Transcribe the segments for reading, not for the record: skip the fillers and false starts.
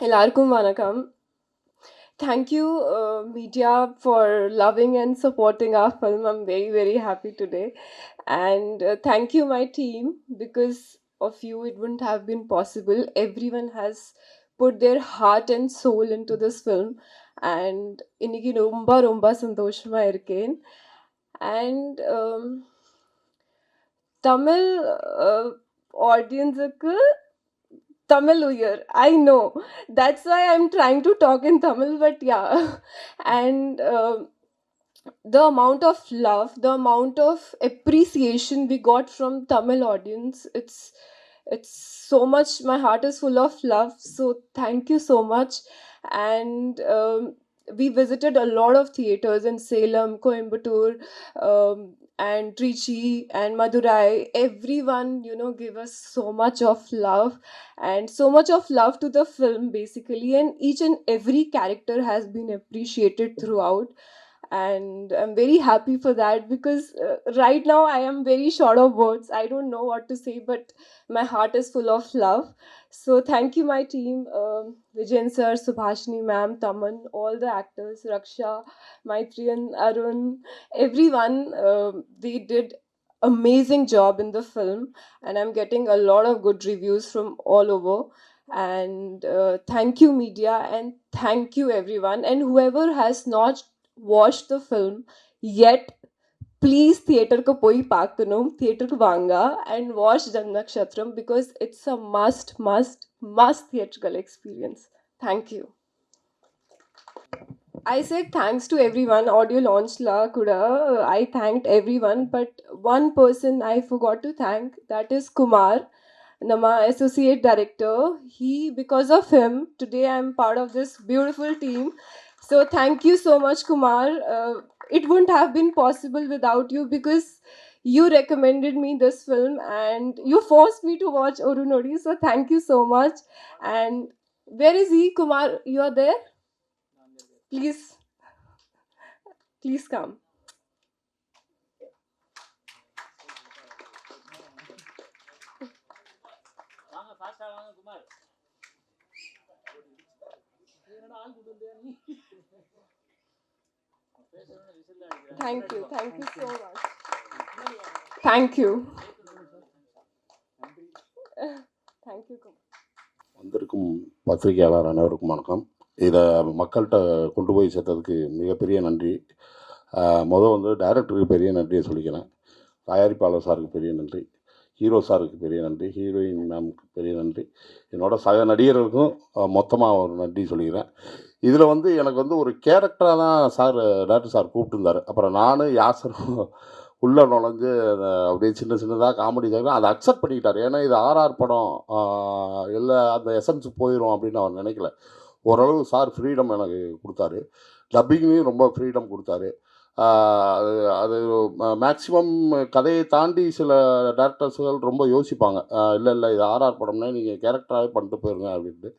எல்லாருக்கும் வணக்கம். Thank you, media, for loving and supporting our film. I'm very, very happy today. And thank you, my team, because of you, it wouldn't have been possible. Everyone has put their heart and soul into this film. And இன்னைக்கு ரொம்ப ரொம்ப சந்தோஷமா இருக்கேன். And Tamil audience Tamil year. I know. That's why I'm trying to talk in Tamil, but yeah. And the amount of love, the amount of appreciation we got from Tamil audience, it's so much. My heart is full of love. So thank you so much. And we visited a lot of theaters in Salem, Coimbatore, and Trichy and Madurai. Everyone, gave us so much of love and so much of love to the film basically, and each and every character has been appreciated throughout, and I'm very happy for that because right now I am very short of words. I don't know what to say, but my heart is full of love. So thank you, my team, Vijayan sir, Subhashini ma'am, Taman, all the actors, Raksha, Maitriyan, Arun, everyone. They did amazing job in the film, and I'm getting a lot of good reviews from all over. And thank you, media, and thank you, everyone, and whoever has not watched the film yet, please theater ko poi paakkanum, theater ku vanga and watch Jannakshatram because it's a must theatrical experience. Thank you. I said thanks to everyone. Audio launch la kuda. I thanked everyone, but one person I forgot to thank. That is Kumar, Nama Associate Director. Because of him, today I'm part of this beautiful team. So thank you so much, Kumar. It wouldn't have been possible without you because you recommended me this film and you forced me to watch Orunodi. So thank you so much. And where is he, Kumar? You are there? Please, please come. Thank you so much. Thank you. Thank you, Kumar. வந்திருக்கும் பத்திரிகையாளர் அனைவருக்கும் வணக்கம். இதை மக்கள்கிட்ட கொண்டு போய் சேர்த்ததுக்கு மிகப்பெரிய நன்றி. வந்து டைரக்டருக்கு பெரிய நன்றியை சொல்லிக்கிறேன். தயாரிப்பாளர் சாருக்கு பெரிய நன்றி, ஹீரோ சாருக்கு பெரிய நன்றி, ஹீரோயின் மேமுக்கு பெரிய நன்றி, என்னோட சக நடிகர்களுக்கும் மொத்தமாக ஒரு நன்றி சொல்லிக்கிறேன். இதில் எனக்கு ஒரு கேரக்டராக தான் டேரக்டர் சார் கூப்பிட்டுருந்தார். அப்புறம் நான் யாசரும் உள்ளே நுழைஞ்சு அதை அப்படியே சின்னதாக காமெடி செய்கிறேன். அதை அக்செப்ட் பண்ணிக்கிட்டார். ஏன்னா இது ஆர்ஆர் படம், இல்லை அந்த எசன்ஸ் போயிடும் அப்படின்னு அவர் நினைக்கல. ஓரளவு சார் ஃப்ரீடம் எனக்கு கொடுத்தாரு. டப்பிங்லேயும் ரொம்ப ஃப்ரீடம் கொடுத்தாரு. அது மேக்ஸிமம் கதையை தாண்டி சில டேரக்டர்ஸ்கள் ரொம்ப யோசிப்பாங்க. இல்லை இது ஆர்ஆர் படம்னா நீங்கள் கேரக்டராகவே பண்ணிட்டு போயிருங்க அப்படின்ட்டு.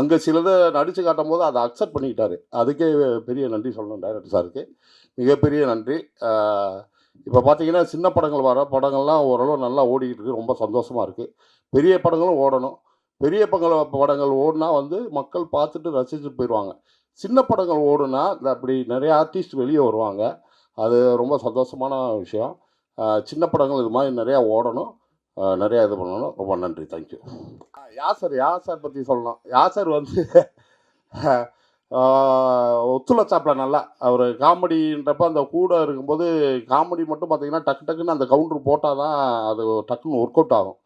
அங்கே சிலதை நடித்து காட்டும் போது அதை அக்செப்ட் பண்ணிக்கிட்டாரு. அதுக்கே பெரிய நன்றி சொல்லணும் டைரக்டர் சாருக்கு, மிகப்பெரிய நன்றி. இப்போ பார்த்தீங்கன்னா சின்ன படங்கள் வர படங்கள்லாம் ஓரளவு நல்லா ஓடிக்கிட்டு இருக்குது. ரொம்ப சந்தோஷமாக இருக்குது. பெரிய படங்களும் ஓடணும். பெரிய படங்கள் ஓடினா மக்கள் பார்த்துட்டு ரசிச்சுட்டு போயிடுவாங்க. சின்ன படங்கள் ஓடுனா அப்படி நிறைய ஆர்டிஸ்ட் வெளியே வருவாங்க. அது ரொம்ப சந்தோஷமான விஷயம். சின்ன படங்கள் இது மாதிரி நிறையா ஓடணும், நிறையா இது பண்ணணும். ரொம்ப நன்றி, தேங்க்யூ. யாசர் பற்றி சொல்லணும். யாசர் ஒத்துழைச்சாப்புல நல்லா. அவர் காமெடின்றப்ப அந்த கூட இருக்கும்போது காமெடி மட்டும் பார்த்தீங்கன்னா டக்குன்னு அந்த கவுண்டர் போட்டால் தான் அது டக்குன்னு ஒர்க் அவுட் ஆகும்.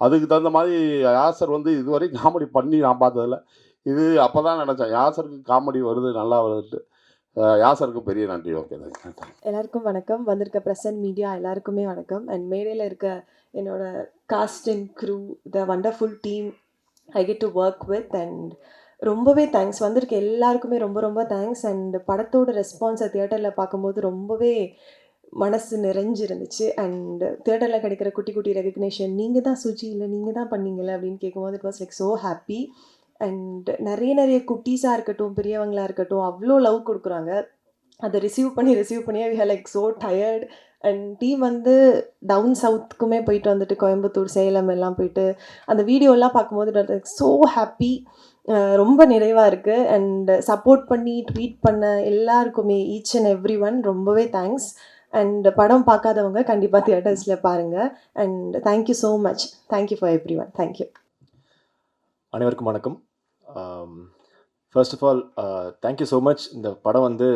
அதுக்கு தகுந்த மாதிரி யாசர் இதுவரை காமெடி பண்ணி நான் பார்த்ததில்ல. இது அப்போ தான் நினச்சேன் யாசருக்கு காமெடி வருது, நல்லா வருதுட்டு. யாசருக்கு பெரிய நன்றி. ஓகே, எல்லாருக்கும் வணக்கம். வந்திருக்க ப்ரெசன்ட் மீடியா எல்லாருக்குமே வணக்கம். அண்ட் மேடையில் இருக்க என்னோட cast and crew, the wonderful team I get to work with. And ரொம்பவே தேங்க்ஸ். வந்திருக்க எல்லாருக்குமே ரொம்ப ரொம்ப தேங்க்ஸ். அண்ட் படத்தோட ரெஸ்பான்ஸை தியேட்டரில் பார்க்கும்போது ரொம்பவே மனசு நிறைஞ்சிருந்துச்சு. அண்ட் தியேட்டரில் கிடைக்கிற குட்டி குட்டி ரெகக்னேஷன், நீங்கள் தான் சுஜி, இல்லை நீங்கள் தான் பண்ணீங்களே அப்படின்னு கேட்கும்போது it was like so happy. And நிறைய குட்டீஸாக இருக்கட்டும், பெரியவங்களாக இருக்கட்டும், அவ்வளோ லவ் கொடுக்குறாங்க. அதை ரிசீவ் பண்ணி we are like so tired. And team down சவுத்துக்குமே போயிட்டு வந்துட்டு கோயம்புத்தூர், சேலம் எல்லாம் போயிட்டு அந்த வீடியோலாம் பார்க்கும்போது லைக் ஸோ ஹாப்பி. ரொம்ப நிறைவாக இருக்குது. அண்ட் சப்போர்ட் பண்ணி ட்வீட் பண்ண எல்லாருக்குமே ஈச் அண்ட் எவ்ரி ஒன் ரொம்பவே தேங்க்ஸ். அண்ட் படம் பார்க்காதவங்க கண்டிப்பாக தியேட்டர்ஸில் பாருங்கள். And thank you so much. Thank you for every one. Thank you. அனைவருக்கும் வணக்கம். First of all thank you so much. இந்த படம் வந்து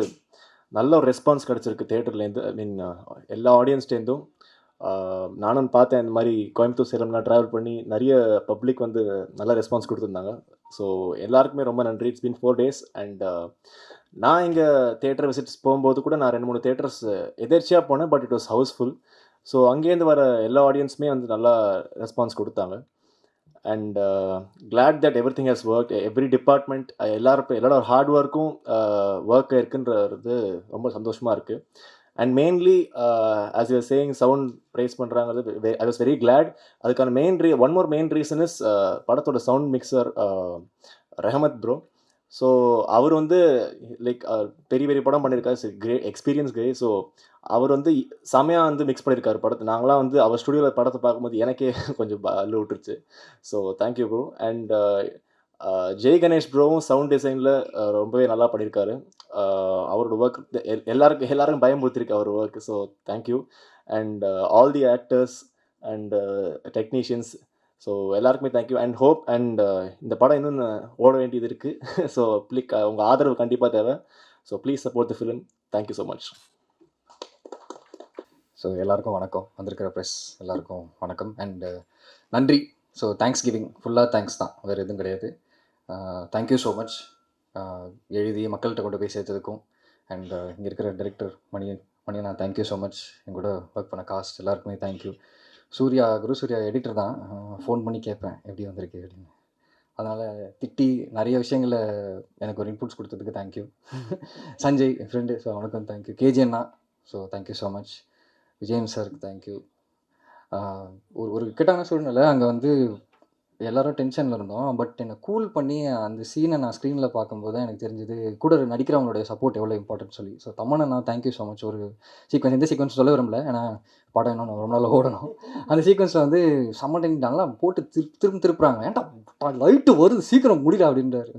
நல்ல ஒரு ரெஸ்பான்ஸ் கிடச்சிருக்கு தேட்டர்லேருந்து. ஐ மீன் எல்லா ஆடியன்ஸ்டேருந்தும். நானும் பார்த்தேன், இந்த மாதிரி கோயம்புத்தூர் சேலம்லாம் ட்ராவல் பண்ணி நிறைய பப்ளிக் வந்து நல்ல ரெஸ்பான்ஸ் கொடுத்துருந்தாங்க. ஸோ எல்லாருக்குமே ரொம்ப நன்றி. It's been 4 days. அண்ட் நான் இங்கே தேட்டர் விசிட்ஸ் போகும்போது கூட நான் 2-3 தேட்டர்ஸ் எதேர்ச்சியாக போனேன், but it was house full. So அங்கேருந்து வர எல்லா ஆடியன்ஸுமே வந்து நல்லா ரெஸ்பான்ஸ் கொடுத்தாங்க. And glad that everything has worked. Every department எல்லாரோட ஹார்ட் ஒர்க்கும் ஒர்க் இருக்குன்றது ரொம்ப சந்தோஷமாக இருக்குது. And mainly as you saying sound praise பண்ணுறாங்கிறது ஐ வாஸ் வெரி கிளாட். அதுக்கான one more main reason is படத்தோட sound mixer Rahmath bro. So அவர் வந்து லைக் பெரிய பெரிய படம் பண்ணியிருக்காரு, கிரேட் எக்ஸ்பீரியன்ஸ் கை. ஸோ அவர் வந்து செமையாக வந்து மிக்ஸ் பண்ணியிருக்காரு படத்தை. நாங்களாம் வந்து அவர் ஸ்டுடியோவில் படத்தை பார்க்கும்போது எனக்கே கொஞ்சம் அல்லு விட்டுருச்சு. So thank you bro. And Jai Ganesh ப்ரோவும் சவுண்ட் டிசைனில் ரொம்பவே நல்லா பண்ணியிருக்காரு. அவரோட ஒர்க் எல்லாருக்கும் பயம்படுத்திருக்கு அவர் work. So thank you. And all the actors and technicians, so எல்லாருக்குமே தேங்க்யூ. அண்ட் ஹோப் அண்ட் இந்த படம் இன்னும் ஓட வேண்டியது இருக்குது. ஸோ உங்கள் ஆதரவு கண்டிப்பாக தேவை. So please support the film. Thank you so much. So எல்லாருக்கும் வணக்கம், வந்திருக்கிற ப்ரெஸ் எல்லாருக்கும் வணக்கம் அண்ட் நன்றி. ஸோ தேங்க்ஸ் கிவிங் ஃபுல்லாக தேங்க்ஸ் தான், வேறு எதுவும் கிடையாது. Thank you so much. எழுதி மக்கள்கிட்ட கொண்டு போய் சேர்த்ததுக்கும் அண்ட் இங்கே இருக்கிற டைரக்டர் மணியண்ணா தேங்க்யூ ஸோ மச். எங்கூட ஒர்க் பண்ண காஸ்ட் எல்லாருக்குமே தேங்க்யூ. குரு சூர்யா எடிட்டர் தான், ஃபோன் பண்ணி கேட்பேன் எப்படி வந்திருக்கு அப்படின்னு. அதனால் திட்டி நிறைய விஷயங்களில் எனக்கு ஒரு இன்புட்ஸ் கொடுத்ததுக்கு தேங்க்யூ. சஞ்சய் என் ஃப்ரெண்டு, ஸோ அவனுக்கும் தேங்க்யூ. கேஜி அண்ணா, so thank you so much. Vijayan சாருக்கு தேங்க்யூ. ஒரு இக்கட்டான சூழ்நிலை, அங்கே வந்து எல்லோரும் டென்ஷனில் இருந்தோம். பட் என்னை கூல் பண்ணி அந்த சீனை நான் ஸ்க்ரீனில் பார்க்கும்போது தான் எனக்கு தெரிஞ்சது கூட நடிக்கிறவங்களுடைய சப்போர்ட் எவ்வளோ இம்பார்ட்டன்ட் சொல்லி. So Tamannaah thank you so much. ஒரு சீக்வன்ஸ், எந்த சீக்வன்ஸ் சொல்ல விரும்பல, ஏன்னா படம் இன்னும் ரொம்ப நாள் ஓடணும். அந்த சீக்வன்ஸில் வந்து சம்மன் நல்லா போட்டு திருப்புறாங்க. ஏன்டா லைட்டு வருது, சீக்கிரம் முடியல அப்படின்றாரு.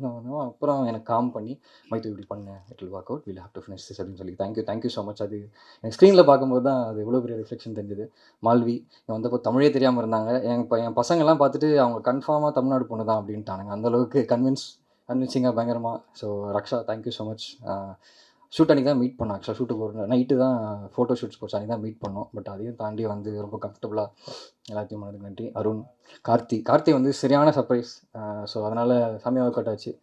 அப்புறம் எனக்கு காம் பண்ணி மைத்து இப்படி பண்ணேன், it will work out, will have to finish this அப்படின்னு சொல்லி தேங்க்யூ ஸோ மச். அது எனக்கு ஸ்க்ரீனில் பார்க்கும்போது தான் அது எவ்வளோ பெரிய ரிஃப்ளெக்ஷன் தெரிஞ்சுது. மால்வி வந்தப்போ தமிழே தெரியாமல் இருந்தாங்க. என் பசங்கள்லாம் பார்த்துட்டு அவங்க கன்ஃபார்மாக தமிழ்நாடு பொண்ணு தான் அப்படின்ட்டானுங்க. அந்தளவுக்கு கன்வின்சிங்காக பயங்கரமாக. ஸோ ரக்ஷா தேங்க்யூ ஸோ மச். ஷூட் அன்றைக்கி தான் மீட் பண்ணோம். ஆக்சுவலாக ஷூட்டு போகிற நைட்டு தான் ஃபோட்டோ ஷூட்ஸ் போச்சு, அன்றைக்கி தான் மீட் பண்ணோம். பட் அதையும் தாண்டி வந்து ரொம்ப கம்ஃபர்டபுளாக எல்லாத்தையும் பண்ணதுக்கு நன்றி. அருண், கார்த்தி வந்து சரியான சர்ப்ரைஸ். ஸோ அதனால் செம்மையாக ஒர்க் அவுட் ஆச்சு.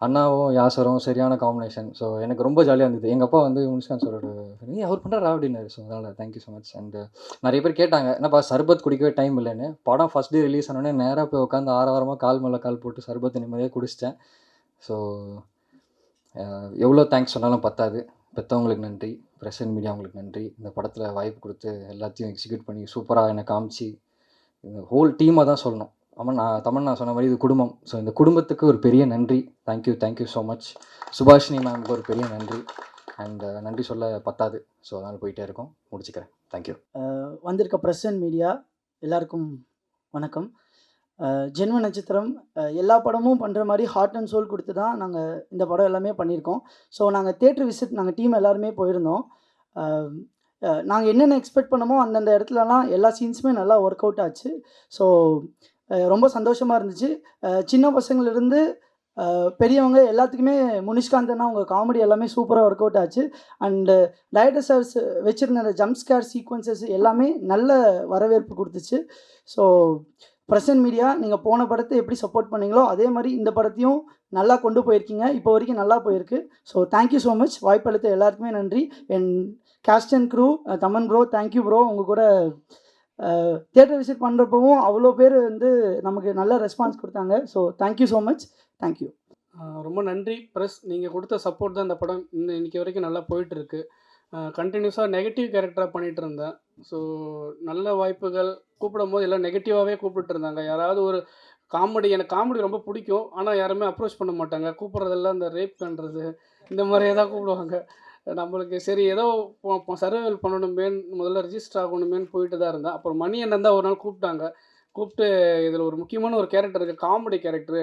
அண்ணாவும் யாசரும் சரியான காம்பினேஷன். ஸோ எனக்கு ரொம்ப ஜாலியாக இருந்தது. எங்கள் அப்பா வந்து முனிஷ்கான் சாரோட அவர் பண்ணுறாரா அப்படின்னாரு. ஸோ அதனால் தேங்க்யூ ஸோ மச். அண்ட் நிறைய பேர் கேட்டாங்க, என்னப்பா சர்பத் குடிக்கவே டைம் இல்லைன்னு. படம் ஃபஸ்ட் டே ரிலீஸ் ஆனோடனே நேராக போய் உட்காந்து ஆரவாரமாக கால் மேலே கால் போட்டு சர்பத் நிம்மதியாக குடிச்சிட்டேன். ஸோ எவ்வளோ தேங்க்ஸ் சொன்னாலும் பத்தாது. பெற்றவங்களுக்கு நன்றி, ப்ரெஸ் அண்ட் மீடியா உங்களுக்கு நன்றி. இந்த படத்தில் வாய்ப்பு கொடுத்து எல்லாத்தையும் எக்ஸிக்யூட் பண்ணி சூப்பராக என்னை காமிச்சு இந்த ஹோல் டீமாக தான் சொல்லணும். தமன்னா சொன்ன மாதிரி இது குடும்பம். ஸோ இந்த குடும்பத்துக்கு ஒரு பெரிய நன்றி. Thank you so much. சுபாஷினி மேம்க்கு ஒரு பெரிய நன்றி. அண்ட் நன்றி சொல்ல பத்தாது. ஸோ அதனால் போயிட்டே இருக்கோம், முடிச்சுக்கிறேன். தேங்க்யூ. வந்திருக்க ப்ரெஸ் அண்ட் மீடியா எல்லாருக்கும் வணக்கம். ஜென்ம நட்சத்திரம் எல்லா படமும் பண்ணுற மாதிரி ஹார்ட் அண்ட் சோல் கொடுத்து தான் நாங்கள் இந்த படம் எல்லாமே பண்ணியிருக்கோம். ஸோ நாங்கள் தேட்டர் விசிட் நாங்கள் டீம் எல்லாருமே போயிருந்தோம். நாங்கள் என்னென்ன எக்ஸ்பெக்ட் பண்ணமோ அந்தந்த இடத்துலலாம் எல்லா சீன்ஸுமே நல்லா ஒர்க் அவுட் ஆச்சு. ஸோ ரொம்ப சந்தோஷமாக இருந்துச்சு. சின்ன பசங்கள்லேருந்து பெரியவங்க எல்லாத்துக்குமே முனிஷ்காந்தனா உங்கள் காமெடி எல்லாமே சூப்பராக ஒர்க் அவுட் ஆச்சு. அண்டு டைரக்டர் சார்ஸ் வச்சுருந்த அந்த ஜம்ப் ஸ்கேர் சீக்வன்சஸ் எல்லாமே நல்ல வரவேற்பு கொடுத்துச்சு. ஸோ ப்ரெஸ் அண்ட் மீடியா நீங்கள் போன படத்தை எப்படி சப்போர்ட் பண்ணீங்களோ அதே மாதிரி இந்த படத்தையும் நல்லா கொண்டு போயிருக்கீங்க. இப்போ வரைக்கும் நல்லா போயிருக்கு. So thank you so much. வாய்ப்பளித்த எல்லாருக்குமே நன்றி. என் cast and crew, Thaman bro thank you bro. உங்கள் கூட தியேட்டர் விசிட் பண்ணுறப்பவும் அவ்வளோ பேர் வந்து நமக்கு நல்ல ரெஸ்பான்ஸ் கொடுத்தாங்க. So thank you so much. Thank you. ரொம்ப நன்றி ப்ரெஸ். நீங்கள் கொடுத்த சப்போர்ட் தான் இந்த படம் இன்றைக்கி வரைக்கும் நல்லா போயிட்டுருக்கு. கண்டினியூஸாக நெகட்டிவ் கேரக்டராக பண்ணிகிட்டு இருந்தேன். ஸோ நல்ல வாய்ப்புகள் கூப்பிடும் போது எல்லாம் நெகட்டிவாகவே கூப்பிட்டு இருந்தாங்க. யாராவது ஒரு எனக்கு காமெடி ரொம்ப பிடிக்கும், ஆனால் யாருமே அப்ரோச் பண்ண மாட்டாங்க. கூப்பிட்றதெல்லாம் இந்த ரேப் பண்ணுறது இந்த மாதிரியே தான் கூப்பிடுவாங்க. நம்மளுக்கு சரி ஏதோ சர்வைவல் பண்ணணுமேன்னு முதல்ல ரிஜிஸ்டர் ஆகணுமேன்னு போயிட்டு தான் இருந்தேன். அப்புறம் மணி அண்ணன் தான் ஒரு நாள் கூப்பிட்டாங்க. கூப்பிட்டு இதில் ஒரு முக்கியமான ஒரு கேரக்டர் இருக்குது, காமெடி கேரக்டரு,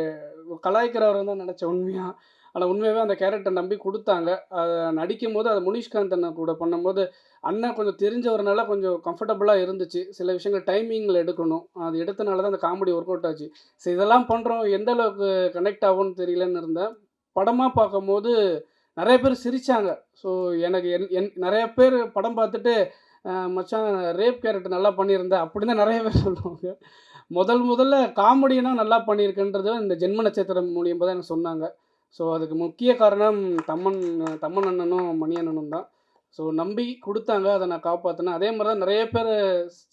கலாய்க்கிறவர் தான் நினச்சேன் உண்மையாக. ஆனால் உண்மையாகவே அந்த கேரக்டர் நம்பி கொடுத்தாங்க. அதை நடிக்கும்போது அது முனிஷ்காந்த் அண்ணன் கூட பண்ணும்போது அண்ணன் கொஞ்சம் தெரிஞ்சவரனால கொஞ்சம் கம்ஃபர்டபுளாக இருந்துச்சு. சில விஷயங்கள் டைமிங்கில் எடுக்கணும், அது எடுத்தனால தான் அந்த காமெடி ஒர்க் அவுட் ஆச்சு. சரி இதெல்லாம் பண்ணுறோம், எந்த அளவுக்கு கனெக்ட் ஆகும்னு தெரியலன்னு இருந்தேன். படமாக பார்க்கும்போது நிறைய பேர் சிரிச்சாங்க. ஸோ எனக்கு என் என் நெறைய பேர் படம் பார்த்துட்டு, மச்சான் ரேப் கேரக்டர் நல்லா பண்ணியிருந்த" அப்படின்னு தான் நெறைய பேர் சொல்லுவாங்க. முதல்ல காமெடினா நல்லா பண்ணியிருக்கன்றத இந்த ஜென்ம நட்சத்திரம் மூலியமா தான் எனக்கு சொன்னாங்க. ஸோ அதுக்கு முக்கிய காரணம் தம்மன் அண்ணனும், மணி அண்ணனும் தான். ஸோ நம்பி குடுத்தாங்க, அத நான் காப்பாத்துனேன். அதே மாரி தான் நெறைய பேரு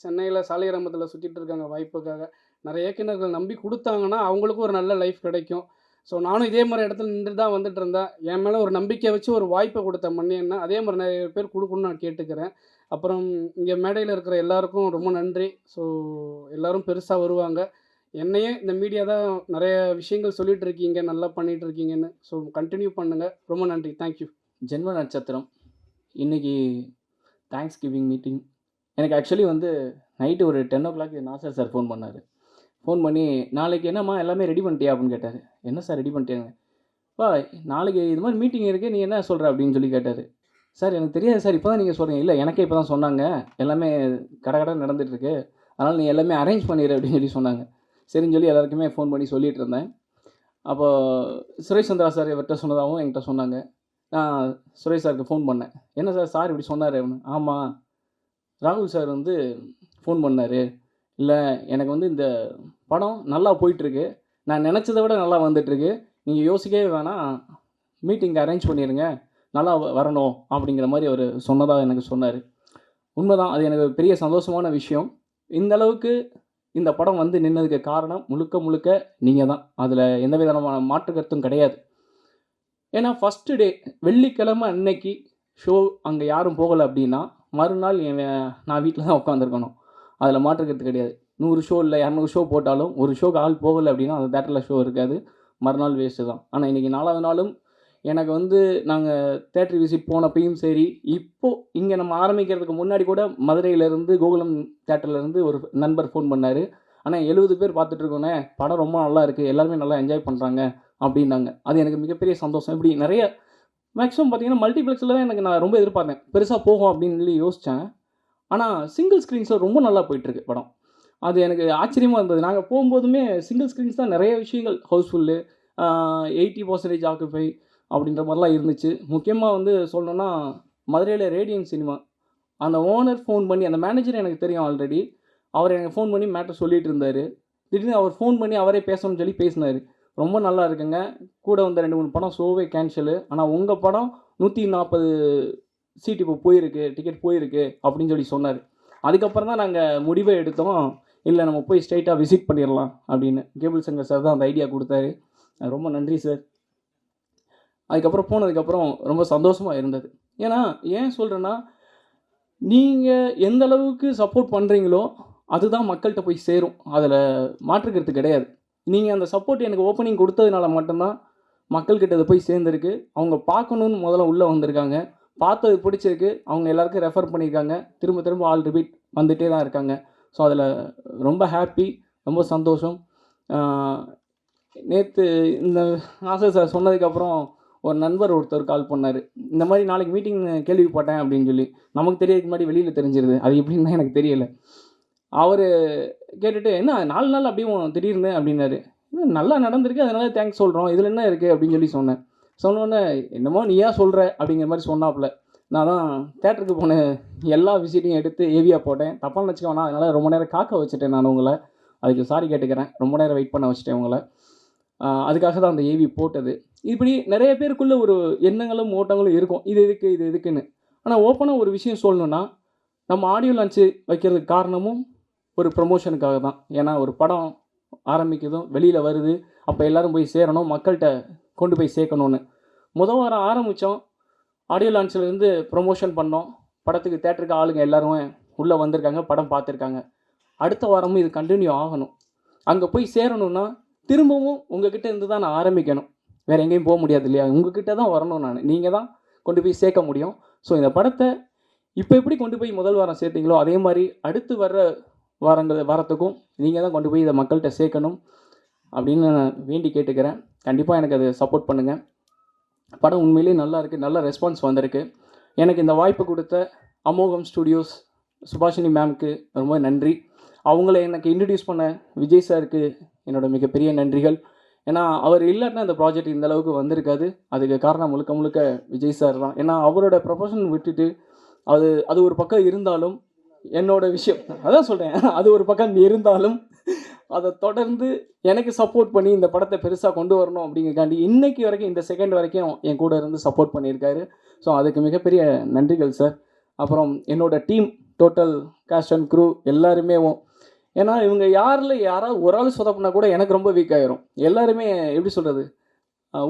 சென்னையில சாலிகிராமத்தில சுத்திட்டு இருக்காங்க வாய்ப்புக்காக. நெறைய இயக்குனர்கள் நம்பி குடுத்தாங்கன்னா, அவங்களுக்கும் ஒரு நல்ல லைஃப் கிடைக்கும். ஸோ நானும் இதே மாரி இடத்துல நின்னுட்டு தான் வந்துட்டுருந்தேன். என் மேல ஒரு நம்பிக்கை வச்சு ஒரு வாய்ப்ப குடுத்த மணி அண்ணன், அதே மாரி நெறைய பேர் குடுக்கணும்னு நான் கேட்டுக்கிறேன். அப்புறம் இங்க மேடையில இருக்கிற எல்லாருக்கும் ரொம்ப நன்றி. ஸோ எல்லாரும் பெருசா வருவாங்க. என்னையே இந்த மீடியா தான் நெறைய விஷயங்கள் சொல்லிட்டு இருக்கீங்க, நல்லா பண்ணிட்டு இருக்கீங்கன்னு. ஸோ கன்டின்யூ பண்ணுங்க. ரொம்ப நன்றி. Thank you. ஜென்ம நட்சத்திரம் இன்னைக்கு தேங்க்ஸ் கிவிங் மீட்டிங். எனக்கு ஆக்சுவலி வந்து நைட்டு ஒரு 10:00 நாசர் சார் ஃபோன் பண்ணார். ஃபோன் பண்ணி, நாளைக்கு என்னம்மா எல்லாமே ரெடி பண்ணிட்டியா அப்படின்னு கேட்டார். என்ன சார் ரெடி பண்ணிட்டேங்க? "பா, நாளைக்கு இது மாதிரி மீட்டிங் இருக்குது, நீ என்ன சொல்கிற?" அப்படின்னு சொல்லி கேட்டார். சார் எனக்கு தெரியாது சார், இப்போ தான் நீங்கள் சொல்கிறீங்க. இல்லை, எனக்கே இப்போ தான் சொன்னாங்க, எல்லாமே கடகடன்னு நடந்துகிட்ருக்கு, அதனால் நீ எல்லாமே அரேஞ்ச் பண்ணிடு அப்படின்னு சொல்லி சொன்னாங்க. சரின்னு சொல்லி எல்லாருக்குமே ஃபோன் பண்ணி சொல்லிகிட்டு இருந்தேன். அப்போது சுரேஷ் சந்திரா சார் இவர்கிட்ட சொன்னதாகவும் என்கிட்ட சொன்னாங்க. நான் சுரேஷ் சாருக்கு ஃபோன் பண்ணேன். என்ன சார், சார் இப்படி சொன்னார் அப்படின்னு. ஆமாம், ராகுல் சார் வந்து ஃபோன் பண்ணார். இல்லை, எனக்கு வந்து இந்த படம் நல்லா போயிட்டுருக்கு, நான் நினச்சதை விட நல்லா வந்துட்டுருக்கு, நீங்கள் யோசிக்கவே வேணாம், மீட்டிங் அரேஞ்ச் பண்ணிடுங்க, நல்லா வரணும் அப்படிங்கிற மாதிரி அவர் சொன்னதாக எனக்கு சொன்னார். உண்மைதான், அது எனக்கு பெரிய சந்தோஷமான விஷயம். இந்த அளவுக்கு இந்த படம் வந்து நின்னதுக்கு காரணம் முழுக்க முழுக்க நீங்கள் தான். அதில் எந்த விதமான மாற்று கருத்தும் கிடையாது. ஏன்னா ஃபஸ்ட்டு டே வெள்ளிக்கிழமை அன்னைக்கு ஷோ அங்கே யாரும் போகலை அப்படின்னா, மறுநாள் நான் வீட்டில் தான் உட்காந்துருக்கணும். அதில் மாற்று கருத்து கிடையாது. 100 ஷோ இல்லை 200 ஷோ போட்டாலும் ஒரு ஷோக்கு ஆள் போகலை அப்படின்னா அந்த தேட்டரில் ஷோ இருக்காது, மறுநாள் வேஸ்ட்டு தான். ஆனால் இன்றைக்கி 4வது நாளும் எனக்கு வந்து நாங்கள் தேட்டர் விசிட் போனப்பையும் சரி, இப்போது இங்கே நம்ம ஆரம்பிக்கிறதுக்கு முன்னாடி கூட மதுரையிலேருந்து கோகுலம் தேட்டர்லேருந்து ஒரு நண்பர் ஃபோன் பண்ணார். ஆனால் 70 பேர் பார்த்துட்ருக்கோண்ணே, படம் ரொம்ப நல்லா இருக்குது, எல்லாருமே நல்லா என்ஜாய் பண்ணுறாங்க அப்படின்னாங்க. அது எனக்கு மிகப்பெரிய சந்தோஷம். இப்படி நிறைய மேக்ஸிமம் பார்த்தீங்கன்னா மல்டிப்ளெக்ஸில் தான் எனக்கு நான் ரொம்ப எதிர்பார்த்தேன், பெருசாக போகும் அப்படின்னு சொல்லி யோசித்தேன். ஆனால் சிங்கிள் ஸ்க்ரீன்ஸில் ரொம்ப நல்லா போயிட்டுருக்கு படம். அது எனக்கு ஆச்சரியமாக இருந்தது. நாங்கள் போகும்போதுமே சிங்கிள் ஸ்க்ரீன்ஸ் தான் நிறைய விஷயங்கள், ஹவுஸ்ஃபுல்லு, 80% ஆக்குபை அப்படின்ற மாதிரிலாம் இருந்துச்சு. முக்கியமாக வந்து சொல்லணுன்னா, மதுரையில் ரேடியன் சினிமா அந்த ஓனர் ஃபோன் பண்ணி, அந்த மேனேஜர் எனக்கு தெரியும் ஆல்ரெடி, அவர் எனக்கு ஃபோன் பண்ணி மேட்டர் சொல்லிகிட்டு இருந்தார். திடீர்னு அவர் ஃபோன் பண்ணி அவரே பேசணும்னு சொல்லி பேசினார். ரொம்ப நல்லா இருக்குங்க, கூட வந்த 2-3 படம் ஷோவே கேன்சலு, ஆனால் உங்கள் படம் 140 சீட் இப்போ போயிருக்கு, டிக்கெட் போயிருக்கு அப்படின்னு சொல்லி சொன்னார். அதுக்கப்புறம் தான் நாங்கள் முடிவை எடுத்தோம், இல்லை நம்ம போய் ஸ்ட்ரைட்டாக விசிட் பண்ணிடலாம் அப்படின்னு. கேபிள் சங்கர் சார் தான் அந்த ஐடியா கொடுத்தாரு. ரொம்ப நன்றி சார். அதுக்கப்புறம் போனதுக்கப்புறம் ரொம்ப சந்தோஷமாக இருந்தது. ஏன்னா ஏன் சொல்கிறேன்னா, நீங்கள் எந்த அளவுக்கு சப்போர்ட் பண்ணுறீங்களோ அதுதான் மக்கள்கிட்ட போய் சேரும், அதில் மாற்றுக்கிறது கிடையாது. நீங்கள் அந்த சப்போர்ட் எனக்கு ஓப்பனிங் கொடுத்ததுனால மட்டும்தான் மக்கள்கிட்ட அது போய் சேர்ந்துருக்கு. அவங்க பார்க்கணுன்னு முதல்ல உள்ளே வந்திருக்காங்க, பார்த்தது பிடிச்சிருக்கு, அவங்க எல்லாருக்கும் ரெஃபர் பண்ணியிருக்காங்க, திரும்ப திரும்ப ஆல் ரிப்பீட் வந்துகிட்டே தான் இருக்காங்க. ஸோ அதில் ரொம்ப ஹாப்பி, ரொம்ப சந்தோஷம். நேற்று இந்த ஆசை சார் சொன்னதுக்கப்புறம் ஒரு நண்பர் ஒருத்தர் கால் பண்ணார். இந்த மாதிரி நாளைக்கு மீட்டிங் கேள்விப்பட்டேன் அப்படின்னு சொல்லி. நமக்கு தெரியறதுக்கு முன்னாடி வெளியில் தெரிஞ்சிருது, அது எப்படின்னு தான் எனக்கு தெரியலை. அவர் கேட்டுட்டு, என்ன 4 நாள் அப்படியும் திடீர்னு அப்படின்னாரு. நல்லா நடந்திருக்கு, அதனால தேங்க்ஸ் சொல்கிறோம், இதில் என்ன இருக்குது அப்படின்னு சொல்லி சொன்னேன். சொன்னோன்னே, என்னமோ நீயா சொல்கிற அப்படிங்கிற மாதிரி சொன்னாப்புல. நான் தான் தேட்டருக்கு போன எல்லா விசிட்டையும் எடுத்து ஏவியாக போட்டேன், தப்பாக நினச்சிக்க வேணாம், அதனால் ரொம்ப நேரம் காக்க வச்சுட்டேன் நான் உங்களை, அதுக்கு சாரி கேட்டுக்கிறேன், ரொம்ப நேரம் வெயிட் பண்ண வச்சுட்டேன் உங்களை. அதுக்காக தான் அந்த ஏவி போட்டது. இப்படி நிறைய பேருக்குள்ளே ஒரு எண்ணங்களும் ஓட்டங்களும் இருக்கும், இது எதுக்கு இது எதுக்குன்னு. ஆனால் ஓப்பனாக ஒரு விஷயம் சொல்லணுன்னா, நம்ம ஆடியோ லான்ச்சு வைக்கிறதுக்கு காரணமும் ஒரு ப்ரொமோஷனுக்காக தான். ஏன்னா ஒரு படம் ஆரம்பிக்கிறதும் வெளியில் வருது, அப்போ எல்லோரும் போய் சேரணும், மக்கள்கிட்ட கொண்டு போய் சேர்க்கணுன்னு. வாரம் ஆரம்பித்தோம், ஆடியோ லான்ச்சிலேருந்து ப்ரொமோஷன் பண்ணோம், படத்துக்கு தேட்டருக்கு ஆளுங்க எல்லோரும் உள்ளே வந்திருக்காங்க, படம் பார்த்துருக்காங்க. அடுத்த வாரமும் இது கண்டினியூ ஆகணும். அங்கே போய் சேரணுன்னா திரும்பவும் உங்ககிட்ட இருந்து தான் நான் ஆரம்பிக்கணும், வேறு எங்கேயும் போக முடியாது இல்லையா? உங்ககிட்ட தான் வரணும் நான், நீங்கள் தான் கொண்டு போய் சேர்க்க முடியும். ஸோ இந்த படத்தை இப்போ எப்படி கொண்டு போய் முதல் வாரம் சேர்த்திங்களோ அதே மாதிரி அடுத்து வர்ற வரத்துக்கும் நீங்கள் தான் கொண்டு போய் இதை மக்கள்கிட்ட சேர்க்கணும் அப்படின்னு நான் வேண்டி கேட்டுக்கிறேன். கண்டிப்பாக எனக்கு அது சப்போர்ட் பண்ணுங்கள். படம் உண்மையிலேயே நல்லா இருக்குது, நல்ல ரெஸ்பான்ஸ் வந்திருக்கு. எனக்கு இந்த வாய்ப்பு கொடுத்த அமோகம் ஸ்டுடியோஸ் சுபாஷினி மேம்க்கு ரொம்ப நன்றி. அவங்கள எனக்கு இன்ட்ரடியூஸ் பண்ண விஜய் சாருக்கு என்னோடய மிகப்பெரிய நன்றிகள். ஏன்னா அவர் இல்லைன்னா இந்த ப்ராஜெக்ட் இந்த அளவுக்கு வந்திருக்காது. அதுக்கு காரணம் முழுக்க முழுக்க விஜய் சார் தான். ஏன்னா அவரோட ப்ரொஃபஷன் விட்டுட்டு அது ஒரு பக்கம் இருந்தாலும் என்னோட விஷயம் அதான் சொல்கிறேன், அது ஒரு பக்கம் இருந்தாலும் அதை தொடர்ந்து எனக்கு சப்போர்ட் பண்ணி இந்த படத்தை பெருசாக கொண்டு வரணும் அப்படிங்கிறக்காண்டி இன்னைக்கு வரைக்கும் இந்த செகண்ட் வரைக்கும் என் கூட இருந்து சப்போர்ட் பண்ணியிருக்காரு. ஸோ அதுக்கு மிகப்பெரிய நன்றிகள் சார். அப்புறம் என்னோடய team total cast and crew எல்லாருமே, ஏன்னா இவங்க யாராவது ஒரு ஆள் சொதப்புனா கூட எனக்கு ரொம்ப வீக் ஆயிரும். எல்லாருமே எப்படி சொல்கிறது,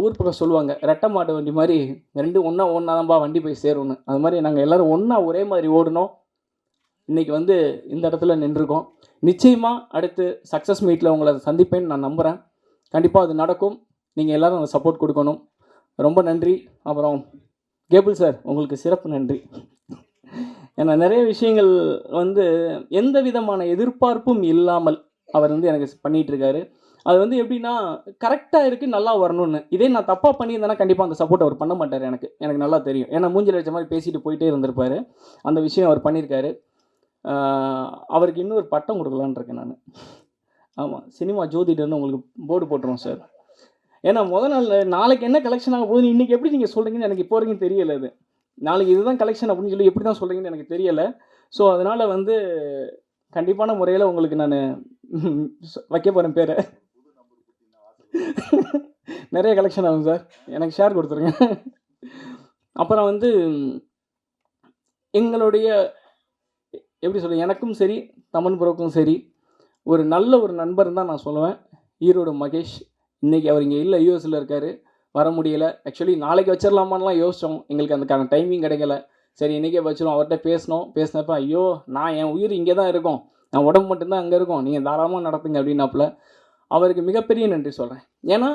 ஊர் பக்கம் சொல்லுவாங்க ரெட்டை மாடு வண்டி மாதிரி, ரெண்டும் ஒன்றா தான்ப்பா வண்டி போய் சேரும்னு. அது மாதிரி நாங்கள் எல்லோரும் ஒன்றா ஒரே மாதிரி ஓடணும். இன்றைக்கி வந்து இந்த இடத்துல நின்றுருக்கோம். நிச்சயமாக அடுத்து சக்ஸஸ் மீட்டில் உங்களை சந்திப்பேன்னு நான் நம்புகிறேன். கண்டிப்பாக அது நடக்கும். நீங்கள் எல்லோரும் அந்த சப்போர்ட் கொடுக்கணும். ரொம்ப நன்றி. அப்புறம் கேபிள் சார் உங்களுக்கு சிறப்பு நன்றி. ஏன்னா நிறைய விஷயங்கள் வந்து எந்த விதமான எதிர்பார்ப்பும் இல்லாமல் அவர் வந்து எனக்கு பண்ணிகிட்ருக்காரு. அது வந்து எப்படின்னா கரெக்டாக இருக்குது, நல்லா வரணும்னு. இதே நான் தப்பாக பண்ணியிருந்தேன்னா கண்டிப்பாக அந்த சப்போர்ட் அவர் பண்ண மாட்டார். எனக்கு நல்லா தெரியும். ஏன்னா மூஞ்சில் அடிச்ச மாதிரி பேசிட்டு போயிட்டே இருந்திருப்பார். அந்த விஷயம் அவர் பண்ணியிருக்காரு. அவருக்கு இன்னொரு பட்டம் கொடுக்கலான்னு இருக்கேன் நான். ஆமாம், சினிமா ஜோதிடர்னு உங்களுக்கு போர்டு போட்டுருவோம் சார். ஏன்னா நாளைக்கு என்ன கலெக்ஷன் ஆக போகுதுன்னு இன்றைக்கி எப்படி நீங்கள் சொல்கிறீங்கன்னு எனக்கு இப்போ வரைக்கும் தெரியலை. அது நாளைக்கு இதுதான் கலெக்ஷன் அப்படின்னு சொல்லி எப்படி தான் சொல்கிறீங்கன்னு எனக்கு தெரியலை. ஸோ அதனால் வந்து கண்டிப்பான முறையில் உங்களுக்கு நான் வைக்க போகிறேன் பேரை. நிறைய கலெக்ஷன் ஆகும் சார், எனக்கு ஷேர் கொடுத்துருங்க. அப்புறம் வந்து எங்களுடைய எப்படி சொல்ல, எனக்கும் சரி தமன் ப்ரோக்கும் சரி ஒரு நல்ல ஒரு நண்பர் தான் நான் சொல்லுவேன். ஈரோடு மகேஷ். இன்றைக்கி அவர் இங்கே இல்லை, யூஎஸில் இருக்கார், வர முடியலை. ஆக்சுவலி நாளைக்கு வச்சிடலாமான்லாம் யோசித்தோம், எங்களுக்கு அதுக்கான டைமிங் கிடைக்கல. சரி இன்றைக்கே வச்சிடும். அவர்கிட்ட பேசினப்ப ஐயோ என் உயிர் இங்கே தான் இருக்கும், நான் உடம்பு மட்டும்தான் அங்கே இருக்கும், நீங்கள் தாராளமாக நடத்துங்க அப்படின்னாப்புல. அவருக்கு மிகப்பெரிய நன்றி சொல்கிறேன். ஏன்னா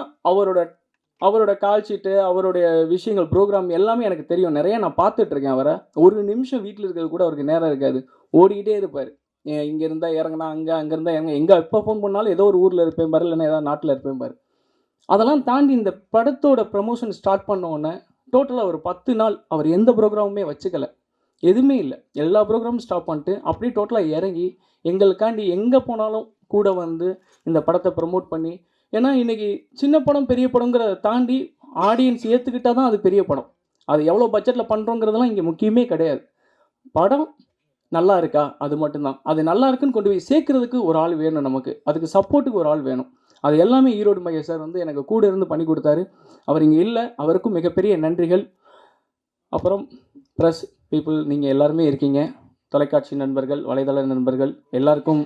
அவரோட கால் ஷீட்டு, அவருடைய விஷயங்கள், ப்ரோக்ராம் எல்லாமே எனக்கு தெரியும். நிறைய நான் பார்த்துட்ருக்கேன் அவரை. ஒரு நிமிஷம் வீட்டில் இருக்கிறது கூட அவருக்கு நேரம் இருக்காது, ஓடிக்கிட்டே இருப்பார். இங்கே இருந்தால் இறங்கினா அங்கே இருந்தால் எங்கே எப்போ ஃபோன் பண்ணாலும் ஏதோ ஒரு ஊரில் இருப்பேன் பாரு, இல்லைன்னா ஏதாவது நாட்டில் இருப்பேன் பாரு. அதெல்லாம் தாண்டி இந்த படத்தோட ப்ரமோஷன் ஸ்டார்ட் பண்ண உடனே டோட்டலாக ஒரு 10 நாள் அவர் எந்த ப்ரோக்ராமுமே வச்சுக்கலை, எதுவுமே இல்லை. எல்லா ப்ரோக்ராமும் ஸ்டாப் பண்ணிட்டு அப்படியே டோட்டலாக இறங்கி எங்களுக்காண்டி எங்கே போனாலும் கூட வந்து இந்த படத்தை ப்ரமோட் பண்ணி. ஏன்னா இன்றைக்கி சின்ன படம் பெரிய படங்கிறத தாண்டி ஆடியன்ஸ் ஏற்றுக்கிட்டால் தான் அது பெரிய படம். அது எவ்வளோ பட்ஜெட்டில் பண்ணுறோங்கிறதெல்லாம் இங்கே முக்கியமே கிடையாது. படம் நல்லா இருக்கா அது மட்டும்தான். அது நல்லா இருக்குன்னு கொண்டு போய் சேர்க்குறதுக்கு ஒரு ஆள் வேணும் நமக்கு, அதுக்கு சப்போர்ட்டுக்கு ஒரு ஆள் வேணும். அது எல்லாமே ஈரோடு மகேஷ் சார் வந்து எனக்கு கூட இருந்து பண்ணி கொடுத்தாரு. அவர் இங்கே இல்லை, அவருக்கும் மிகப்பெரிய நன்றிகள். அப்புறம் ப்ரெஸ் பீப்புள், நீங்கள் எல்லாருமே இருக்கீங்க, தொலைக்காட்சி நண்பர்கள், வலைதள நண்பர்கள், எல்லாருக்கும்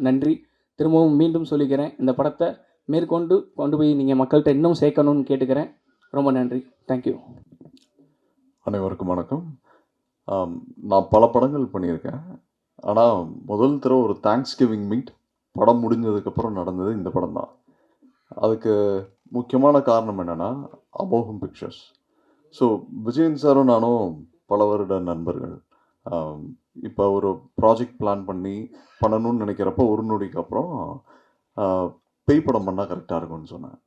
நன்றி. திரும்பவும் மீண்டும் சொல்லிக்கிறேன், இந்த படத்தை மேற்கொண்டு கொண்டு போய் நீங்கள் மக்கள்கிட்ட இன்னும் சேர்க்கணும்னு கேட்டுக்கிறேன். ரொம்ப நன்றி. தேங்க்யூ. அனைவருக்கும் வணக்கம். நான் பல படங்கள் பண்ணியிருக்கேன். ஆனால் முதல் தடவை ஒரு தேங்க்ஸ் கிவிங் மீட் படம் முடிஞ்சதுக்கப்புறம் நடந்தது இந்த படம் தான். அதுக்கு முக்கியமான காரணம் என்னென்னா அமோகம் பிக்சர்ஸ். ஸோ விஜயன் சாரும் நானும் பல வருட நண்பர்கள். இப்போ ஒரு ப்ராஜெக்ட் பிளான் பண்ணணும்னு நினைக்கிறப்போ ஒரு நொடிக்கு அப்புறம் பேய் படம் பண்ணால் கரெக்டாக இருக்கும்னு சொன்னேன்.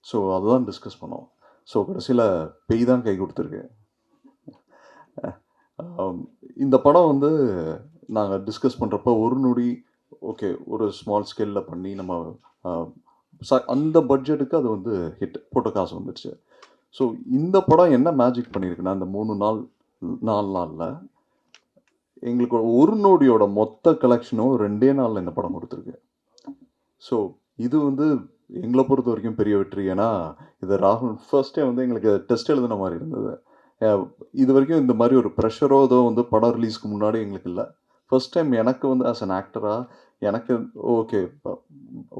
ஸோ அதுதான் டிஸ்கஸ் பண்ணோம். ஸோ கடைசியில் பேய் தான் கை கொடுத்துருக்கு. இந்த படம் வந்து நாங்கள் டிஸ்கஸ் பண்ணுறப்ப ஒரு நொடி ஓகே, ஒரு ஸ்மால் ஸ்கேலில் பண்ணி நம்ம அந்த பட்ஜெட்டுக்கு அது வந்து ஹிட் போட்ட காசு வந்துடுச்சு. ஸோ இந்த படம் என்ன மேஜிக் பண்ணியிருக்குன்னா, அந்த 4 நாளில் எங்களுக்கு ஒரு நொடியோட மொத்த கலெக்ஷனும் 2 நாளில் இந்த படம் கொடுத்துருக்கு. ஸோ இது வந்து எங்களை பொறுத்த வரைக்கும் பெரிய வெற்றி. ஏன்னா இதை ராகுல் ஃபர்ஸ்டே வந்து எங்களுக்கு டெஸ்ட் எழுதுன மாதிரி இருந்தது. இது வரைக்கும் இந்த மாதிரி ஒரு ப்ரெஷரோ ஏதோ வந்து படம் ரிலீஸ்க்கு முன்னாடி எங்களுக்கு இல்லை. ஃபர்ஸ்ட் டைம் எனக்கு வந்து ஆஸ் அன் ஆக்டராக எனக்கு ஓகே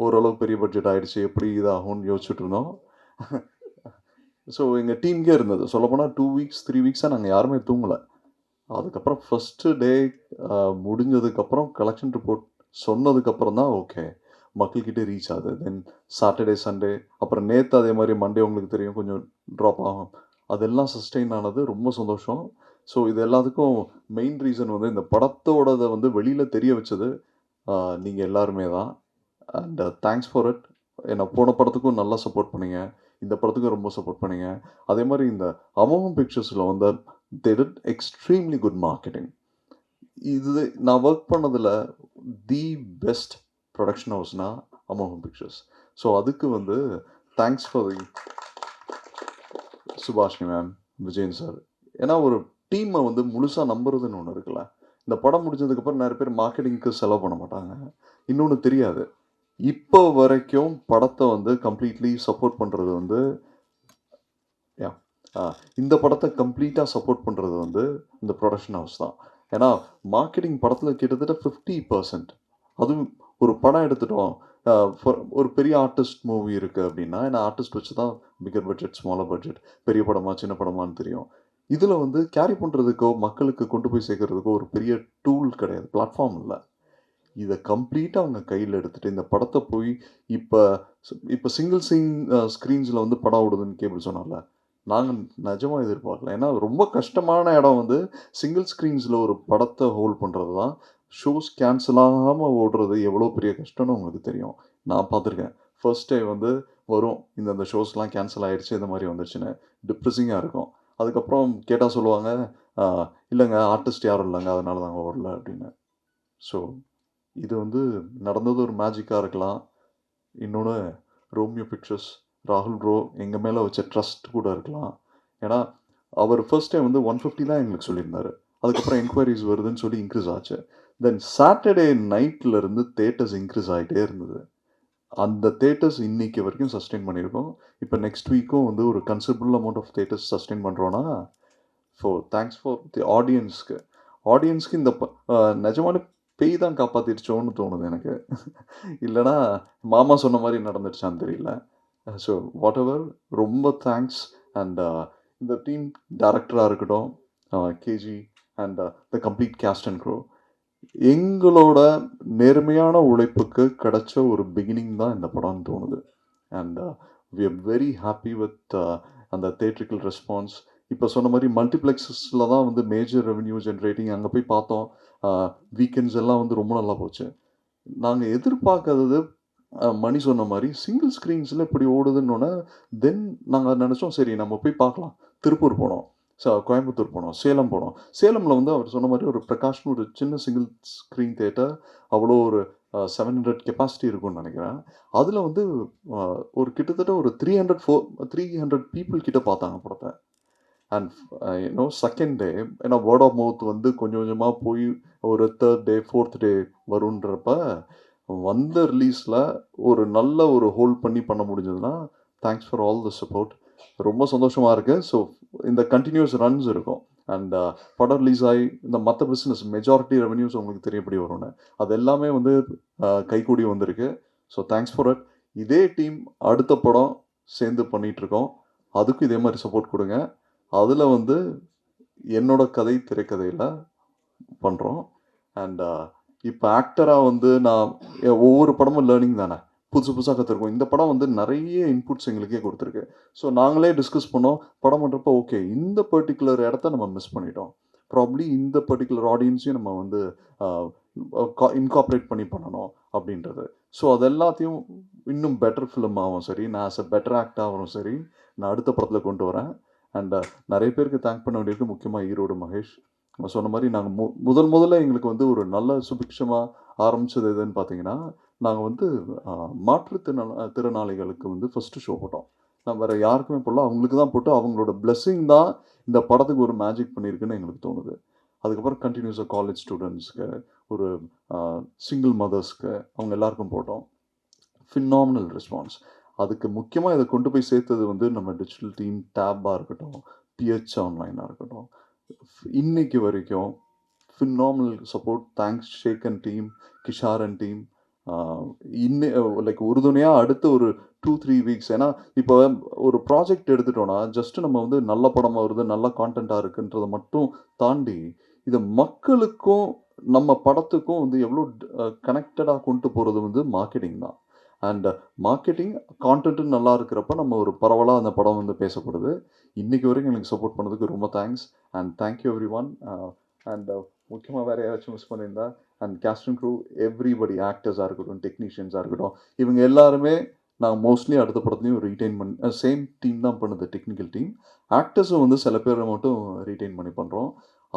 ஓரளவு பெரிய பட்ஜெட் ஆகிடுச்சு, எப்படி இதாகும்னு யோசிச்சுட்டு இருந்தோம். ஸோ எங்கள் டீம்கே இருந்தது. சொல்லப்போனால் 2 வீக்ஸ் 3 வீக்ஸாக நாங்கள் யாருமே தூங்கலை. அதுக்கப்புறம் ஃபஸ்ட்டு டே முடிஞ்சதுக்கப்புறம் கலெக்ஷன் ரிப்போர்ட் சொன்னதுக்கப்புறம் தான் ஓகே மக்கள்கிட்டே ரீச் ஆகுது. தென் சாட்டர்டே சண்டே அப்புறம் நேற்று அதே மாதிரி மண்டே உங்களுக்கு தெரியும் கொஞ்சம் ட்ராப் ஆகும். அதெல்லாம் சஸ்டெயின் ஆனது ரொம்ப சந்தோஷம். ஸோ இது எல்லாத்துக்கும் மெயின் ரீசன் வந்து இந்த படத்தோடதை வந்து வெளியில் தெரிய வச்சது நீங்கள் எல்லாருமே தான். And thanks for it. என்னை போன படத்துக்கும் நல்லா சப்போர்ட் பண்ணீங்க, இந்த படத்துக்கும் ரொம்ப சப்போர்ட் பண்ணீங்க. அதே மாதிரி இந்த அமோகம் பிக்சர்ஸில் வந்து they did extremely good marketing. இது நான் ஒர்க் பண்ணதில் தி பெஸ்ட் ப்ரொடக்ஷன் ஹவுஸ்னா அமோகம் பிக்சர்ஸ். ஸோ அதுக்கு வந்து thanks for the Subhashini ma'am, Vijayan sir. ஏன்னா ஒரு டீமை வந்து முழுசாக நம்புறதுன்னு ஒன்று இருக்குல்ல. இந்த படம் முடிஞ்சதுக்கப்புறம் நிறைய பேர் மார்க்கெட்டிங்க்கு செலவு பண்ண மாட்டாங்க. இன்னொன்று தெரியாது, இப்போ வரைக்கும் படத்தை வந்து கம்ப்ளீட்லி சப்போர்ட் பண்ணுறது வந்து இந்த படத்தை கம்ப்ளீட்டாக சப்போர்ட் பண்ணுறது வந்து இந்த ப்ரொடக்ஷன் ஹவுஸ் தான். ஏன்னா மார்க்கெட்டிங் படத்தில் கிட்டத்தட்ட 50%. அதுவும் ஒரு படம் எடுத்துட்டோம், ஒரு பெரிய ஆர்டிஸ்ட் மூவி இருக்குது அப்படின்னா, ஏன்னா ஆர்டிஸ்ட் வச்சு தான் பிகர் பட்ஜெட் ஸ்மாலர் பட்ஜெட் பெரிய படமா சின்ன படமான்னு தெரியும். இதில் வந்து கேரி பண்ணுறதுக்கோ மக்களுக்கு கொண்டு போய் சேர்க்கறதுக்கோ ஒரு பெரிய டூல் கிடையாது, பிளாட்ஃபார்ம் இல்லை. இதை கம்ப்ளீட்டாக அவங்க கையில் எடுத்துகிட்டு இந்த படத்தை போய் இப்போ சிங்கிள் ஸ்க்ரீன்ஸில் வந்து படம் ஓடுதுன்னு கேபிள் சொன்னால, நாங்கள் நிஜமாக எதிர்பார்க்கல. ஏன்னா ரொம்ப கஷ்டமான இடம் வந்து சிங்கிள் ஸ்க்ரீன்ஸில் ஒரு படத்தை ஹோல்ட் பண்ணுறது தான். ஷோஸ் கேன்சல் ஆகாமல் ஓடுறது எவ்வளோ பெரிய கஷ்டம்னு உங்களுக்கு தெரியும். நான் பார்த்துருக்கேன். ஃபர்ஸ்ட் டே வந்து வரும், இந்த ஷோஸ்லாம் கேன்சல் ஆகிடுச்சு, இந்த மாதிரி வந்துச்சுன்னு டிப்ரெஸிங்காக இருக்கும். அதுக்கப்புறம் கேட்டால் சொல்லுவாங்க, இல்லைங்க ஆர்டிஸ்ட் யாரும் இல்லைங்க அதனால தாங்க ஓடல அப்படின்னு. ஸோ இது வந்து நடந்தது ஒரு மேஜிக்காக இருக்கலாம். இன்னொன்று ரோமியோ பிக்சர்ஸ், ராகுல் ப்ரோ எங்கள் மேலே வச்ச ட்ரஸ்ட் கூட இருக்கலாம். ஏன்னா அவர் ஃபர்ஸ்ட் டைம் வந்து 150 தான் எங்களுக்கு சொல்லியிருந்தார். அதுக்கப்புறம் என்கொயரிஸ் வருதுன்னு சொல்லி இன்க்ரீஸ் ஆச்சு. தென் சாட்டர்டே நைட்லேருந்து தேட்டர்ஸ் இன்க்ரீஸ் ஆகிட்டே இருந்தது. அந்த தேட்டர்ஸ் இன்னைக்கு வரைக்கும் சஸ்டெயின் பண்ணியிருக்கோம். இப்போ நெக்ஸ்ட் வீக்கும் வந்து ஒரு considerable amount of theatres sustain பண்ணுறோன்னா, ஸோ தேங்க்ஸ் ஃபார் தி ஆடியன்ஸ்க்கு இந்த நிஜமான பேய் தான் காப்பாற்றிடுச்சோன்னு தோணுது எனக்கு. இல்லைனா மாமா சொன்ன மாதிரி நடந்துடுச்சான்னு தெரியல. ஸோ வாட் எவர், ரொம்ப தேங்க்ஸ். அண்ட் இந்த டீம் டைரக்டராக இருக்கட்டும், KG and the complete cast and crew, எங்களோட நேர்மையான உழைப்புக்கு கிடைச்ச ஒரு பிகினிங் தான் இந்த படம்னு தோணுது. And we are very happy with அந்த தேட்ரிக்கல் ரெஸ்பான்ஸ். இப்போ சொன்ன மாதிரி மல்டிப்ளெக்ஸஸில் தான் வந்து மேஜர் ரெவென்யூ ஜென்ரேட்டிங். அங்கே போய் பார்த்தோம், வீக்கெண்ட்ஸ் எல்லாம் வந்து ரொம்ப நல்லா போச்சு. நாங்கள் எதிர்பார்க்காதது மணி சொன்ன மாதிரி சிங்கிள் ஸ்க்ரீன்ஸில் இப்படி ஓடுதுன்னொன்னே தென் நாங்கள் நினச்சோம், சரி நம்ம போய் பார்க்கலாம். திருப்பூர் போனோம், கோயம்புத்தூர் போனோம், சேலம் போனோம். சேலமில் வந்து அவர் சொன்ன மாதிரி ஒரு பிரகாஷ்னு ஒரு சின்ன சிங்கிள் ஸ்க்ரீன் தேட்டர், அவ்வளோ ஒரு 700 கெப்பாசிட்டி இருக்கும்னு நினைக்கிறேன். அதில் வந்து ஒரு கிட்டத்தட்ட ஒரு 300 பீப்புள் கிட்ட பார்த்தாங்க படத்தை. அண்ட் செகண்ட் டே, ஏன்னா வேர்ட் ஆஃப் மவுத் வந்து கொஞ்சம் கொஞ்சமாக போய் ஒரு தேர்ட் டே ஃபோர்த் டே வருன்றப்ப வந்த ரிலீஸில் ஒரு நல்ல ஒரு ஹோல்ட் பண்ண முடிஞ்சதுன்னா thanks for all the support. ரொம்ப சந்தோஷமாக இருக்குது. ஸோ இந்த கண்டினியூஸ் ரன்ஸ் இருக்கும். அண்ட் படம் ரிலீஸ் ஆகி இந்த மற்ற பிஸ்னஸ் மெஜாரிட்டி ரெவன்யூஸ் உங்களுக்கு தெரிய எப்படி வரும்னு, அது எல்லாமே வந்து கைகூடி வந்திருக்கு. So thanks for it. இதே டீம் அடுத்த படம் சேர்ந்து பண்ணிகிட்ருக்கோம், அதுக்கும் இதே மாதிரி சப்போர்ட் கொடுங்க. அதில் வந்து என்னோட கதை திரைக்கதையில் பண்ணுறோம். அண்ட் இப்போ ஆக்டராக வந்து நான் ஒவ்வொரு படமும் லேர்னிங் தானே, புதுசாக கற்றுருக்கோம். இந்த படம் வந்து நிறைய இன்புட்ஸ் எங்களுக்கே கொடுத்துருக்கு. ஸோ நாங்களே டிஸ்கஸ் பண்ணோம் படம் பண்ணுறப்போ, ஓகே இந்த பர்டிகுலர் இடத்த நம்ம மிஸ் பண்ணிட்டோம், ப்ராப்ளி இந்த பர்டிகுலர் ஆடியன்ஸையும் நம்ம வந்து இன்கார்பரேட் பண்ணணும் அப்படின்றது. ஸோ அது எல்லாத்தையும் இன்னும் பெட்டர் ஃபிலிம் ஆகும் சரி, நான் ஆஸ் அ பெட்டர் ஆக்டாகவும் சரி நான் அடுத்த படத்தில் கொண்டு வரேன். அண்ட் நிறைய பேருக்கு தேங்க் பண்ண வேண்டியிருக்கு, முக்கியமாக ஈரோடு மகேஷ். சொன்ன மாதிரி நாங்கள் முதல்ல எங்களுக்கு வந்து ஒரு நல்ல சுபிக்ஷமாக ஆரம்பித்தது எதுன்னு பார்த்தீங்கன்னா, நாங்கள் வந்து திறனாளிகளுக்கு வந்து ஃபஸ்ட்டு ஷோ போட்டோம். நான் வேறு யாருக்குமே போடல, அவங்களுக்கு தான் போட்டு அவங்களோட பிளெஸ்ஸிங் தான் இந்த படத்துக்கு ஒரு மேஜிக் பண்ணியிருக்குன்னு எங்களுக்கு தோணுது. அதுக்கப்புறம் கண்டினியூஸாக காலேஜ் ஸ்டூடெண்ட்ஸ்க்கு, ஒரு சிங்கிள் மதர்ஸ்க்கு, அவங்க எல்லாருக்கும் போட்டோம். Phenomenal response. அதுக்கு முக்கியமாக இதை கொண்டு போய் சேர்த்தது வந்து நம்ம டிஜிட்டல் டீம், டேப்பாக இருக்கட்டும், பிஹெச் ஆன்லைனாக இருக்கட்டும், இன்னைக்கு வரைக்கும் phenomenal support. Thanks Sheikh and team, Kishore and team. Like உறுதுணையாக அடுத்த ஒரு 2-3 வீக்ஸ். ஏன்னா இப்போ ஒரு ப்ராஜெக்ட் எடுத்துட்டோன்னா ஜஸ்ட்டு நம்ம வந்து நல்ல படமாக வருது, நல்ல கான்டென்ட்டாக இருக்குன்றதை மட்டும் தாண்டி இதை மக்களுக்கும் நம்ம படத்துக்கும் வந்து எவ்வளோ கனெக்டடாக கொண்டு போகிறது வந்து மார்க்கெட்டிங் தான். அண்ட் மார்க்கெட்டிங் கான்டென்ட்டும் நல்லா இருக்கிறப்ப நம்ம ஒரு பரவலாக அந்த படம் வந்து பேசப்படுது. இன்றைக்கி வரைக்கும் எனக்கு சப்போர்ட் பண்ணதுக்கு ரொம்ப thanks. And thank you everyone. And முக்கியமாக வேறு யாராச்சும் மிஸ் பண்ணியிருந்தா, and cast and crew everybody, ஆக்டர்ஸாக இருக்கட்டும், டெக்னீஷியன்ஸாக இருக்கட்டும், இவங்க எல்லாருமே நான் மோஸ்ட்லி அடுத்த படத்துலையும் ரீட்டைன் பண்ணி சேம் டீம் தான் பண்ணுது, டெக்னிக்கல் டீம். ஆக்டர்ஸும் வந்து சில பேரை மட்டும் ரீட்டைன் பண்ணி பண்ணுறோம்.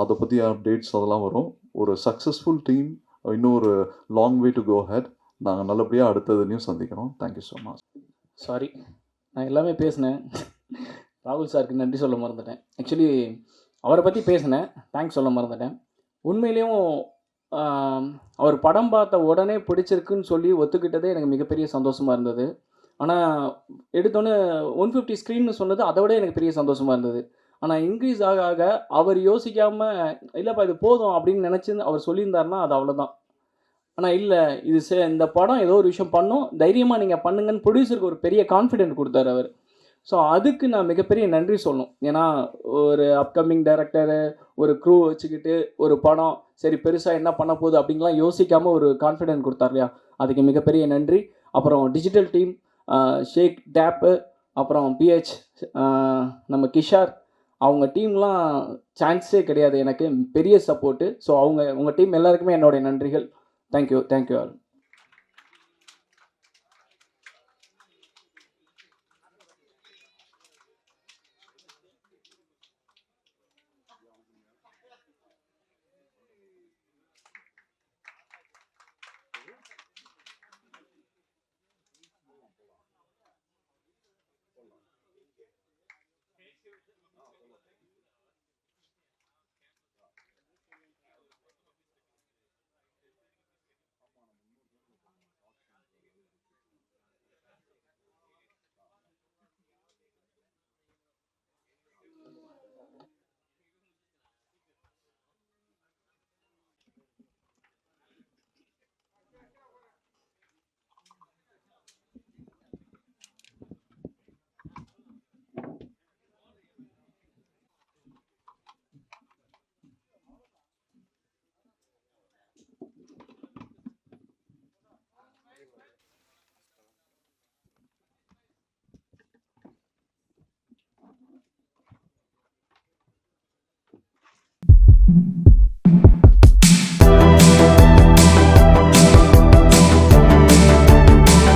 அதை பற்றி அப்டேட்ஸ் அதெல்லாம் வரும். ஒரு சக்ஸஸ்ஃபுல் டீம், இன்னும் ஒரு long way to go ahead. நாங்கள் நல்லபடியாக அடுத்ததுலையும் சந்திக்கிறோம். Thank you so much. சாரி, நான் எல்லாமே பேசினேன். ராகுல் சாருக்கு நன்றி சொல்ல மறந்துட்டேன். ஆக்சுவலி அவரை பற்றி பேசினேன், தேங்க்ஸ் சொல்ல மறந்துட்டேன். உண்மையிலேயும் அவர் படம் பார்த்த உடனே பிடிச்சிருக்குன்னு சொல்லி ஒத்துக்கிட்டதே எனக்கு மிகப்பெரிய சந்தோஷமாக இருந்தது. ஆனால் எடுத்தோன்னே 150 ஸ்க்ரீன்னு சொன்னது அதை விட எனக்கு பெரிய சந்தோஷமாக இருந்தது. ஆனால் இன்க்ரீஸ் ஆக ஆக அவர் யோசிக்காமல் இல்லைப்பா இது போதும் அப்படின்னு நினச்சி அவர் சொல்லியிருந்தாருன்னா அது அவ்வளோதான். ஆனால் இல்லை, இது இந்த படம் ஏதோ ஒரு விஷயம் பண்ணும், தைரியமாக நீங்கள் பண்ணுங்கன்னு ப்ரொடியூசருக்கு ஒரு பெரிய கான்ஃபிடென்ட் கொடுத்தாரு அவர். ஸோ அதுக்கு நான் மிகப்பெரிய நன்றி சொல்லணும். ஏன்னா ஒரு அப்கமிங் டைரக்டரு ஒரு க்ரூ வச்சுக்கிட்டு ஒரு படம் சரி பெருசாக என்ன பண்ண போகுது அப்படின்லாம் யோசிக்காமல் ஒரு கான்ஃபிடென்ட் கொடுத்தார் இல்லையா, அதுக்கு மிகப்பெரிய நன்றி. அப்புறம் டிஜிட்டல் டீம், ஷேக் டேப்பு, அப்புறம் பிஹெச், நம்ம கிஷார், அவங்க டீம்லாம் சான்ஸே கிடையாது, எனக்கு பெரிய சப்போர்ட்டு. ஸோ உங்கள் டீம் எல்லாருக்குமே என்னுடைய நன்றிகள். Thank you all.